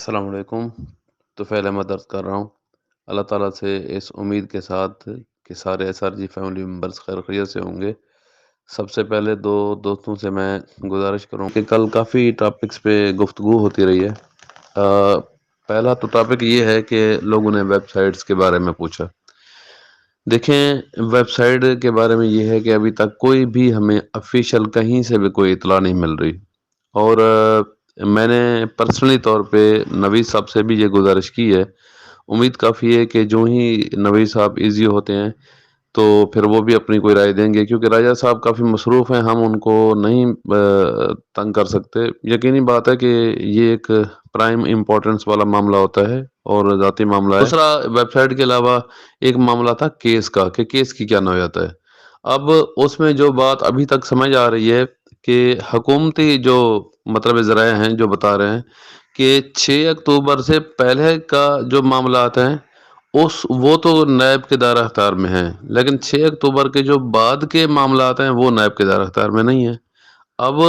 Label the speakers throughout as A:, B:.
A: السلام علیکم۔ طفیل احمد عرض کر رہا ہوں اللہ تعالیٰ سے اس امید کے ساتھ کہ سارے S R G family members خیر خیریت سے ہوں گے۔ سب سے پہلے دو دوستوں سے میں گزارش کروں کہ کل کافی ٹاپکس پہ گفتگو ہوتی رہی ہے۔ پہلا تو ٹاپک یہ ہے کہ لوگوں نے ویب سائٹس کے بارے میں پوچھا۔ دیکھیں، ویب سائٹ کے بارے میں یہ ہے کہ ابھی تک کوئی بھی ہمیں افیشل کہیں سے بھی کوئی اطلاع نہیں مل رہی، اور میں نے پرسنلی طور پہ نوید صاحب سے بھی یہ گزارش کی ہے۔ امید کافی ہے کہ جو ہی نوید صاحب ایزی ہوتے ہیں تو پھر وہ بھی اپنی کوئی رائے دیں گے، کیونکہ راجہ صاحب کافی مصروف ہیں، ہم ان کو نہیں تنگ کر سکتے۔ یقینی بات ہے کہ یہ ایک پرائم امپورٹنس والا معاملہ ہوتا ہے اور ذاتی معاملہ ہے۔ دوسرا، ویب سائٹ کے علاوہ ایک معاملہ تھا کیس کا، کہ کیس کی کیا نوعیت ہے۔ اب اس میں جو بات ابھی تک سمجھ آ رہی ہے کہ حکومتی جو مطلب ذرائع ہیں جو بتا رہے ہیں کہ 6 اکتوبر سے پہلے کا جو معاملات ہیں وہ تو نیب کے دائرہ اختیار میں ہیں، لیکن 6 اکتوبر کے جو بعد کے معاملات ہیں وہ نیب کے دائرہ اختیار میں نہیں ہیں۔ اب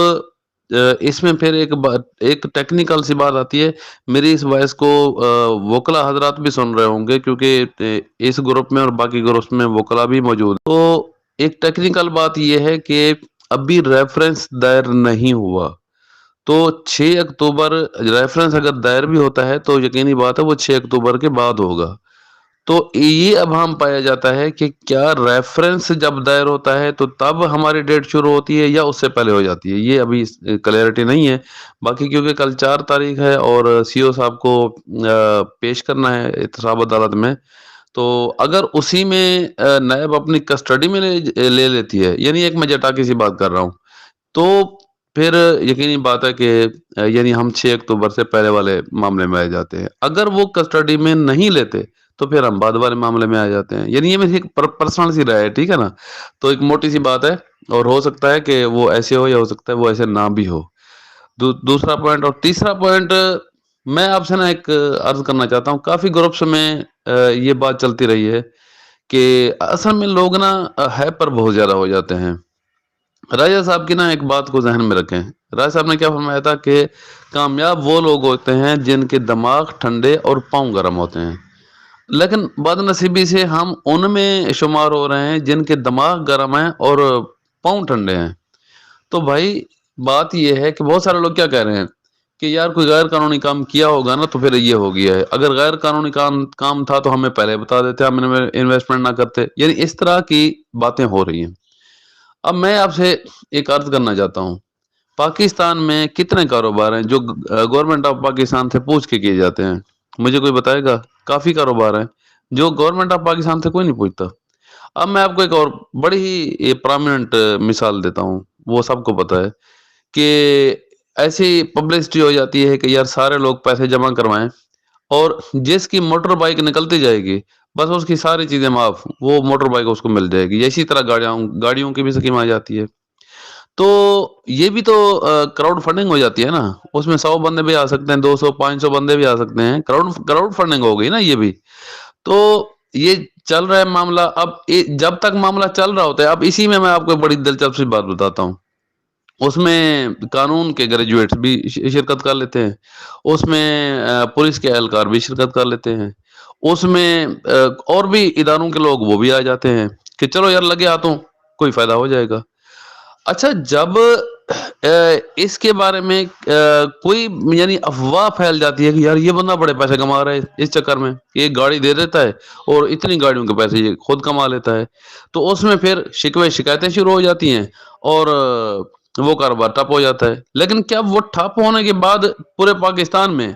A: اس میں پھر ایک ٹیکنیکل سی بات آتی ہے۔ میری اس وائس کو وکلا حضرات بھی سن رہے ہوں گے، کیونکہ اس گروپ میں اور باقی گروپس میں وکلا بھی موجود ہیں۔ تو ایک ٹیکنیکل بات یہ ہے کہ ابھی ریفرنس دائر نہیں ہوا، تو 6 اکتوبر ریفرنس اگر دائر بھی ہوتا ہے تو یقینی بات ہے وہ 6 اکتوبر کے بعد ہوگا۔ تو یہ اب ہم پایا جاتا ہے کہ کیا ریفرنس جب دائر ہوتا ہے تو تب ہماری ڈیٹ شروع ہوتی ہے یا اس سے پہلے ہو جاتی ہے، یہ ابھی کلیئرٹی نہیں ہے۔ باقی کیونکہ کل 4 تاریخ ہے اور سی او صاحب کو پیش کرنا ہے احتساب عدالت میں، تو اگر اسی میں نیب اپنی کسٹڈی میں لے لیتی ہے، یعنی ایک میں جٹاکی سی بات کر رہا ہوں، تو پھر یقینی بات ہے کہ یعنی ہم 6 اکتوبر سے پہلے والے معاملے میں آ جاتے ہیں۔ اگر وہ کسٹڈی میں نہیں لیتے تو پھر ہم بعد والے معاملے میں آ جاتے ہیں۔ یعنی یہ میری ایک پرسنل سی رائے ہے، ٹھیک ہے نا؟ تو ایک موٹی سی بات ہے، اور ہو سکتا ہے کہ وہ ایسے ہو یا ہو سکتا ہے وہ ایسے نہ بھی ہو۔ دوسرا پوائنٹ اور تیسرا پوائنٹ میں آپ سے ایک عرض کرنا چاہتا ہوں۔ کافی گروپس میں یہ بات چلتی رہی ہے کہ اصل میں لوگ ہیپر بہت زیادہ ہو جاتے ہیں۔ راجہ صاحب کی ایک بات کو ذہن میں رکھیں۔ راجہ صاحب نے کیا فرمایا تھا کہ کامیاب وہ لوگ ہوتے ہیں جن کے دماغ ٹھنڈے اور پاؤں گرم ہوتے ہیں، لیکن بد نصیبی سے ہم ان میں شمار ہو رہے ہیں جن کے دماغ گرم ہیں اور پاؤں ٹھنڈے ہیں۔ تو بھائی بات یہ ہے کہ بہت سارے لوگ کیا کہہ رہے ہیں کہ یار کوئی غیر قانونی کام کیا ہوگا نا تو پھر یہ ہو گیا ہے، اگر غیر قانونی کام تھا تو ہمیں پہلے بتا دیتے، ہم انویسٹمنٹ نہ کرتے، یعنی اس طرح کی باتیں ہو رہی ہیں۔ اب میں آپ سے ایک عرض کرنا چاہتا ہوں، پاکستان میں کتنے کاروبار ہیں جو گورنمنٹ آف پاکستان سے پوچھ کے کیے جاتے ہیں؟ مجھے کوئی بتائے گا؟ کافی کاروبار ہیں جو گورنمنٹ آف پاکستان سے کوئی نہیں پوچھتا۔ اب میں آپ کو ایک اور بڑی ہی پرامننٹ مثال دیتا ہوں، وہ سب کو پتا ہے کہ ایسی پبلسٹی ہو جاتی ہے کہ یار سارے لوگ پیسے جمع کروائیں، اور جس کی موٹر بائک نکلتی جائے گی بس اس کی ساری چیزیں معاف، وہ موٹر بائک اس کو مل جائے گی۔ اسی طرح گاڑیوں کی بھی سکیم آ جاتی ہے۔ تو یہ بھی تو کراؤڈ فنڈنگ ہو جاتی ہے نا، اس میں 100 بندے بھی آ سکتے ہیں، 200 500 بندے بھی آ سکتے ہیں، کراؤڈ فنڈنگ ہو گئی نا یہ بھی۔ تو یہ چل رہا ہے معاملہ۔ اب جب تک معاملہ چل رہا ہوتا ہے، اب اسی میں آپ کو بڑی دلچسپ سی بات بتاتا ہوں، اس میں قانون کے گریجویٹس بھی شرکت کر لیتے ہیں، اس میں پولیس کے اہلکار بھی شرکت کر لیتے ہیں، اس میں اور بھی اداروں کے لوگ وہ بھی آ جاتے ہیں کہ چلو یار لگے ہاتھوں کوئی فائدہ ہو جائے گا۔ اچھا، جب اس کے بارے میں کوئی یعنی افواہ پھیل جاتی ہے کہ یار یہ بندہ بڑے پیسے کما رہا ہے اس چکر میں، ایک گاڑی دے دیتا ہے اور اتنی گاڑیوں کے پیسے یہ خود کما لیتا ہے، تو اس میں پھر شکوے شکایتیں شروع ہو جاتی ہیں اور وہ کاروبار ٹھپ ہو جاتا ہے۔ لیکن کیا وہ ٹھپ ہونے کے بعد پورے پاکستان میں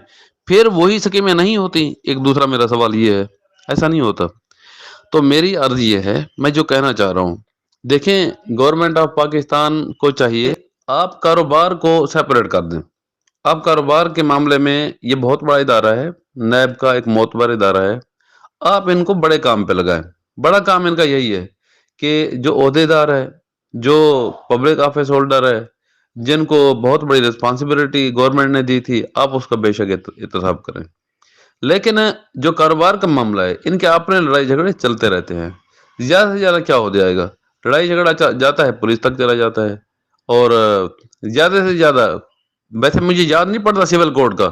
A: پھر وہی سکیمیں نہیں ہوتی؟ ایک دوسرا میرا سوال یہ ہے، ایسا نہیں ہوتا۔ تو میری عرض یہ ہے، میں جو کہنا چاہ رہا ہوں، دیکھیں گورنمنٹ آف پاکستان کو چاہیے آپ کاروبار کو سیپریٹ کر دیں۔ آپ کاروبار کے معاملے میں یہ بہت بڑا ادارہ ہے، نیب کا ایک معتبر ادارہ ہے، آپ ان کو بڑے کام پہ لگائیں۔ بڑا کام ان کا یہی ہے کہ جو عہدے دار ہے، جو پبلک آفس ہولڈر ہے، جن کو بہت بڑی رسپانسبلٹی گورنمنٹ نے دی تھی، آپ اس کا بے شک احتساب کریں۔ لیکن جو کاروبار کا معاملہ ہے، ان کے اپنے لڑائی جھگڑے چلتے رہتے ہیں۔ زیادہ سے زیادہ کیا ہو جائے گا؟ لڑائی جھگڑا جاتا ہے پولیس تک چلا جاتا ہے، اور زیادہ سے زیادہ، ویسے مجھے یاد نہیں پڑتا سول کوڈ کا،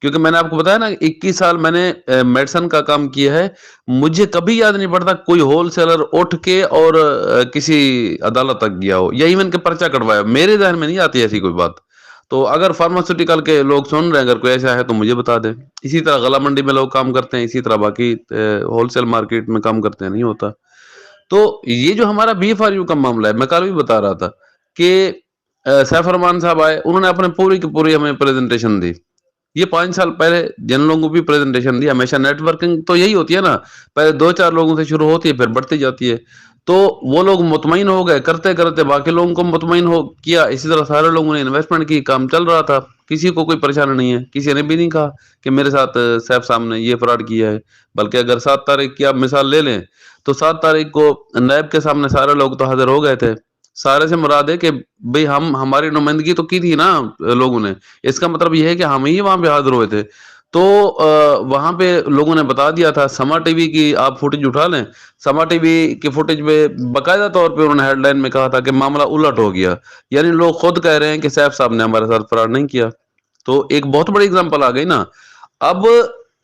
A: کیونکہ میں نے آپ کو بتایا نا 21 سال میں نے میڈیسن کا کام کیا ہے. مجھے کبھی یاد نہیں پڑتا کوئی ہول سیلر اٹھ کے اور کسی عدالت تک گیا ہو یا ایون کہ پرچہ کٹوایا. میرے ذہن میں نہیں آتی ایسی کوئی بات. تو اگر فارماسیوٹیکل کے لوگ سن رہے ہیں، اگر کوئی ایسا ہے تو مجھے بتا دیں. اسی طرح غلہ منڈی میں لوگ کام کرتے ہیں، اسی طرح باقی ہول سیل مارکیٹ میں کام کرتے ہیں، نہیں ہوتا. تو یہ جو ہمارا BFRU کا معاملہ ہے، میں کل بھی بتا رہا تھا کہ سیف الرحمان صاحب آئے، انہوں نے اپنے پوری کی پوری ہمیں پریزنٹیشن دی. یہ 5 سال پہلے جن لوگوں کو بھی پریزنٹیشن دی. ہمیشہ نیٹ ورکنگ تو یہی ہوتی ہے نا، پہلے 2-4 لوگوں سے شروع ہوتی ہے، پھر بڑھتی جاتی ہے. تو وہ لوگ مطمئن ہو گئے، کرتے کرتے باقی لوگوں کو مطمئن ہو کیا. اسی طرح سارے لوگوں نے انویسٹمنٹ کی، کام چل رہا تھا، کسی کو کوئی پریشانی نہیں ہے. کسی نے بھی نہیں کہا کہ میرے ساتھ سیف صاحب نے یہ فراڈ کیا ہے. بلکہ اگر 7 تاریخ کی آپ مثال لے لیں تو 7 تاریخ کو نیب کے سامنے سارے لوگ تو حاضر ہو گئے تھے. سارے سے مراد ہے کہ بھئی ہماری نمائندگی تو کی تھی نا لوگوں نے. اس کا مطلب یہ ہے کہ ہم ہی وہاں پہ حاضر ہوئے تھے. تو وہاں پہ لوگوں نے بتا دیا تھا. سما ٹی وی کی آپ فوٹیج اٹھا لیں، سما ٹی وی کی فوٹیج میں باقاعدہ طور پہ انہوں نے ہیڈ لائن میں کہا تھا کہ معاملہ الٹ ہو گیا. یعنی لوگ خود کہہ رہے ہیں کہ سیف صاحب نے ہمارے ساتھ فراڈ نہیں کیا. تو ایک بہت بڑی اگزامپل آ گئی نا. اب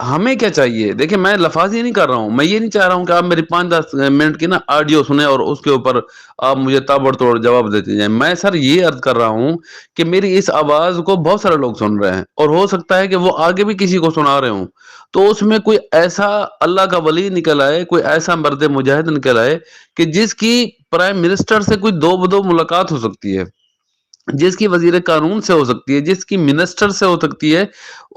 A: ہمیں کیا چاہیے؟ دیکھیں میں لفاظ یہ نہیں کر رہا ہوں، میں یہ نہیں چاہ رہا ہوں کہ آپ میری 5-10 منٹ کی نا آڈیو سنیں اور اس کے اوپر آپ مجھے تابڑ توڑ جواب دیتے جائیں. میں سر یہ عرض کر رہا ہوں کہ میری اس آواز کو بہت سارے لوگ سن رہے ہیں، اور ہو سکتا ہے کہ وہ آگے بھی کسی کو سنا رہے ہوں. تو اس میں کوئی ایسا اللہ کا ولی نکل آئے، کوئی ایسا مرد مجاہد نکل آئے کہ جس کی پرائم منسٹر سے کوئی دو بدو ملاقات ہو سکتی ہے، جس کی وزیر قانون سے ہو سکتی ہے، جس کی منسٹر سے ہو سکتی ہے،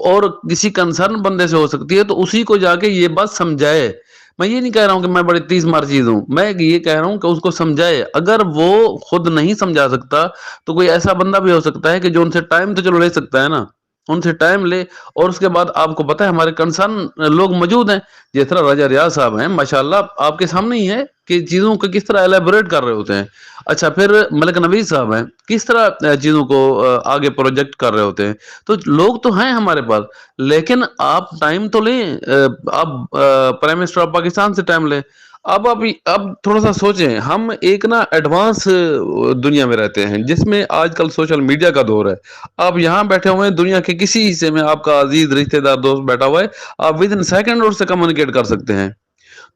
A: اور کسی کنسرن بندے سے ہو سکتی ہے، تو اسی کو جا کے یہ بات سمجھائے. میں یہ نہیں کہہ رہا ہوں کہ میں بڑی 30 مار چیز ہوں، میں یہ کہہ رہا ہوں کہ اس کو سمجھائے. اگر وہ خود نہیں سمجھا سکتا تو کوئی ایسا بندہ بھی ہو سکتا ہے کہ جو ان سے ٹائم تو چلو لے سکتا ہے نا، ان سے ٹائم لے. اور اس کے بعد آپ کو پتہ ہے ہمارے کنسرن لوگ موجود ہیں، جس طرح راجہ ریاض صاحب ہیں، ماشاءاللہ آپ کے سامنے ہی ہے کہ چیزوں کو کس طرح ایلیبوریٹ کر رہے ہوتے ہیں. اچھا پھر ملک نوید صاحب ہیں، کس طرح چیزوں کو آگے پروجیکٹ کر رہے ہوتے ہیں. تو لوگ تو ہیں ہمارے پاس، لیکن آپ ٹائم تو لیں. آپ پرائم منسٹر آف پاکستان سے ٹائم لیں. اب تھوڑا سا سوچیں، ہم ایک نا ایڈوانس دنیا میں رہتے ہیں جس میں آج کل سوشل میڈیا کا دور ہے. آپ یہاں بیٹھے ہوئے ہیں، دنیا کے کسی حصے میں آپ کا عزیز رشتہ دار دوست بیٹھا ہوا ہے، آپ ود ان سیکنڈ اس سے کمیونیکیٹ کر سکتے ہیں.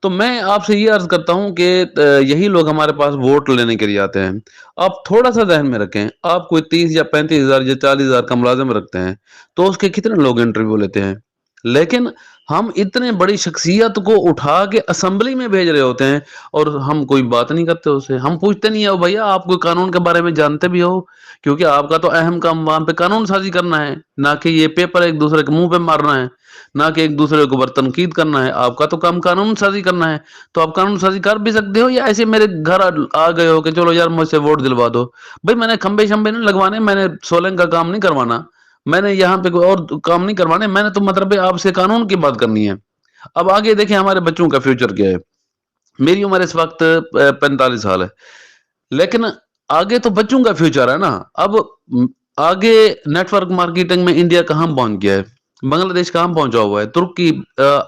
A: تو میں آپ سے یہ عرض کرتا ہوں کہ یہی لوگ ہمارے پاس ووٹ لینے کے لیے آتے ہیں. آپ تھوڑا سا ذہن میں رکھیں، آپ کوئی 30 یا 35 ہزار یا 40 ہزار کا ملازم رکھتے ہیں تو اس کے کتنے لوگ انٹرویو لیتے ہیں. لیکن ہم اتنے بڑی شخصیت کو اٹھا کے اسمبلی میں بھیج رہے ہوتے ہیں اور ہم کوئی بات نہیں کرتے اسے. ہم پوچھتے نہیں ہیں بھیا آپ کوئی قانون کے بارے میں جانتے بھی ہو، کیونکہ آپ کا تو اہم کام وہاں پہ قانون سازی کرنا ہے، نہ کہ یہ پیپر ایک دوسرے کے منہ پہ مارنا ہے، نہ کہ ایک دوسرے کو تنقید کرنا ہے. آپ کا تو کام قانون سازی کرنا ہے. تو آپ قانون سازی کر بھی سکتے ہو، یا ایسے میرے گھر آ گئے ہو کہ چلو یار مجھ سے ووٹ دلوا دو. بھائی میں نے کھمبے شمبے نہیں لگوانے، میں نے سولنگ کا کام نہیں کروانا، میں نے یہاں پہ کوئی اور کام نہیں کروانے، میں نے تو مطلب آپ سے قانون کی بات کرنی ہے. اب آگے دیکھیں ہمارے بچوں کا فیوچر کیا ہے. میری عمر اس وقت 45 سال ہے، لیکن آگے تو بچوں کا فیوچر ہے نا. اب آگے نیٹ ورک مارکیٹنگ میں انڈیا کہاں پہنچ گیا ہے، بنگلہ دیش کہاں پہنچا ہوا ہے، ترکی،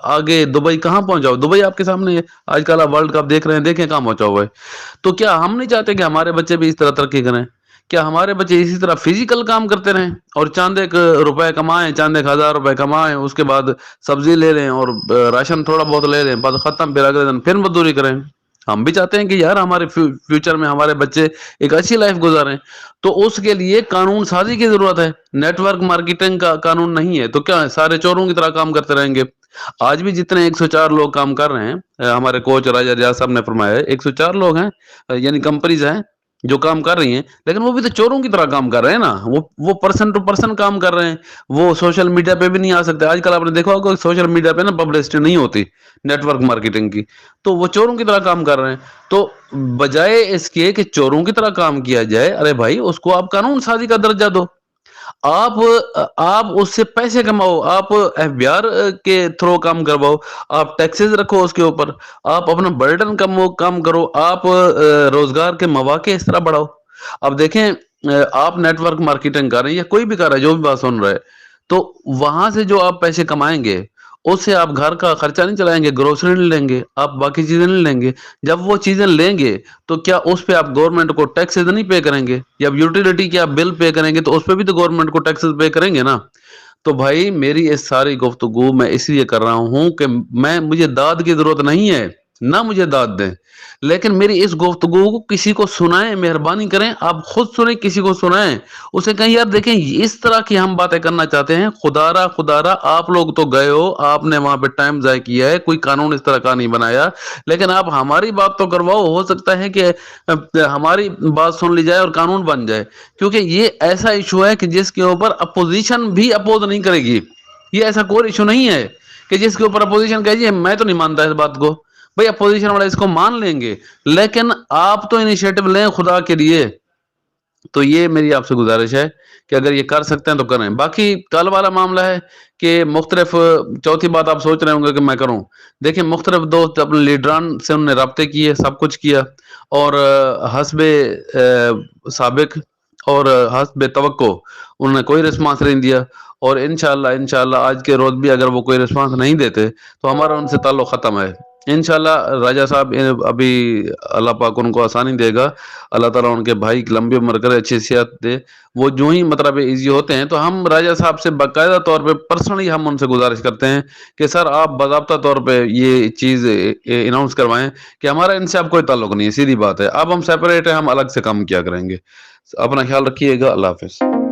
A: آگے دبئی کہاں پہنچا ہوا ہے. دبئی آپ کے سامنے ہے، آج کل آپ ورلڈ کپ دیکھ رہے ہیں، دیکھیں کہاں پہنچا ہوا ہے. تو کیا ہم نہیں چاہتے کہ ہمارے بچے بھی اس طرح ترقی کریں؟ کیا ہمارے بچے اسی طرح فزیکل کام کرتے رہیں اور چاند ایک روپے کمائیں، چاند ایک 1000 روپے کمائیں، اس کے بعد سبزی لے لیں اور راشن تھوڑا بہت لے لیں، بعد ختم، پھر اگلے دن پھر مزدوری کریں؟ ہم بھی چاہتے ہیں کہ یار ہمارے فیوچر میں ہمارے بچے ایک اچھی لائف گزاریں. تو اس کے لیے قانون سازی کی ضرورت ہے. نیٹ ورک مارکیٹنگ کا قانون نہیں ہے تو کیا سارے چوروں کی طرح کام کرتے رہیں گے؟ آج بھی جتنے 104 لوگ کام کر رہے ہیں، ہمارے کوچ راجہ ریاض صاحب نے فرمایا ہے 104 لوگ ہیں، یعنی کمپنیز ہیں جو کام کر رہی ہیں، لیکن وہ بھی تو چوروں کی طرح کام کر رہے ہیں نا. وہ پرسن ٹو پرسن کام کر رہے ہیں، وہ سوشل میڈیا پہ بھی نہیں آ سکتے. آج کل آپ نے دیکھا ہوگا سوشل میڈیا پہ نا پبلسٹی نہیں ہوتی نیٹ ورک مارکیٹنگ کی، تو وہ چوروں کی طرح کام کر رہے ہیں. تو بجائے اس کے کہ چوروں کی طرح کام کیا جائے، ارے بھائی اس کو آپ قانون سازی کا درجہ دو. آپ اس سے پیسے کماؤ، آپ FBR کے تھرو کام کرواؤ، آپ ٹیکسز رکھو اس کے اوپر، آپ اپنا برڈن کم کرو، آپ روزگار کے مواقع اس طرح بڑھاؤ. اب دیکھیں آپ نیٹ ورک مارکیٹنگ کر رہے ہیں یا کوئی بھی کر رہا ہے، جو بھی بات سن رہا ہے، تو وہاں سے جو آپ پیسے کمائیں گے اس سے آپ گھر کا خرچہ نہیں چلائیں گے، گروسری نہیں لیں گے، آپ باقی چیزیں نہیں لیں گے. جب وہ چیزیں لیں گے تو کیا اس پہ آپ گورنمنٹ کو ٹیکسز نہیں پے کریں گے؟ جب یوٹیلیٹی کے آپ بل پے کریں گے تو اس پہ بھی تو گورنمنٹ کو ٹیکسز پے کریں گے نا. تو بھائی میری اس ساری گفتگو میں اس لیے کر رہا ہوں کہ مجھے داد کی ضرورت نہیں ہے، نہ مجھے داد دیں، لیکن میری اس گفتگو کو کسی کو سنائیں، مہربانی کریں، آپ خود سنیں، کسی کو سنائیں، اسے کہیں یار دیکھیں اس طرح کی ہم باتیں کرنا چاہتے ہیں، خدا را آپ لوگ تو گئے ہو، آپ نے وہاں پہ ٹائم ضائع کیا ہے، کوئی قانون اس طرح کا نہیں بنایا، لیکن آپ ہماری بات تو کرواؤ، ہو سکتا ہے کہ ہماری بات سن لی جائے اور قانون بن جائے، کیونکہ یہ ایسا ایشو ہے کہ جس کے اوپر اپوزیشن بھی اپوز نہیں کرے گی، یہ ایسا کوئی ایشو نہیں ہے کہ جس کے اوپر اپوزیشن کہے جی میں تو نہیں مانتا اس بات کو، بھئی اپوزیشن والے اس کو مان لیں گے، لیکن آپ تو انیشیٹو لیں خدا کے لیے۔ تو یہ میری آپ سے گزارش ہے کہ اگر یہ کر سکتے ہیں تو کریں۔ باقی کل والا معاملہ ہے کہ مختلف، چوتھی بات آپ سوچ رہے ہوں گے کہ میں کروں، دیکھیں مختلف دوست اپنے لیڈران سے انہوں نے رابطے کیے، سب کچھ کیا، اور حسب سابق اور حسب توقع انہوں نے کوئی رسپانس نہیں دیا، اور انشاءاللہ آج کے روز بھی اگر وہ کوئی رسپانس نہیں دیتے تو ہمارا ان سے تعلق ختم ہے انشاءاللہ۔ راجہ صاحب ابھی اللہ پاک ان کو آسانی دے گا، اللہ تعالیٰ ان کے بھائی کی لمبی عمر کرے، اچھی صحت دے، وہ جو ہی مطلب ایزی ہوتے ہیں تو ہم راجہ صاحب سے باقاعدہ طور پہ پرسنلی ہم ان سے گزارش کرتے ہیں کہ سر آپ باضابطہ طور پہ یہ چیز اناؤنس کروائیں کہ ہمارا ان سے اب کوئی تعلق نہیں ہے، سیدھی بات ہے، اب ہم سیپریٹ ہیں، ہم الگ سے کام کیا کریں گے۔ اپنا خیال رکھیے گا، اللہ حافظ۔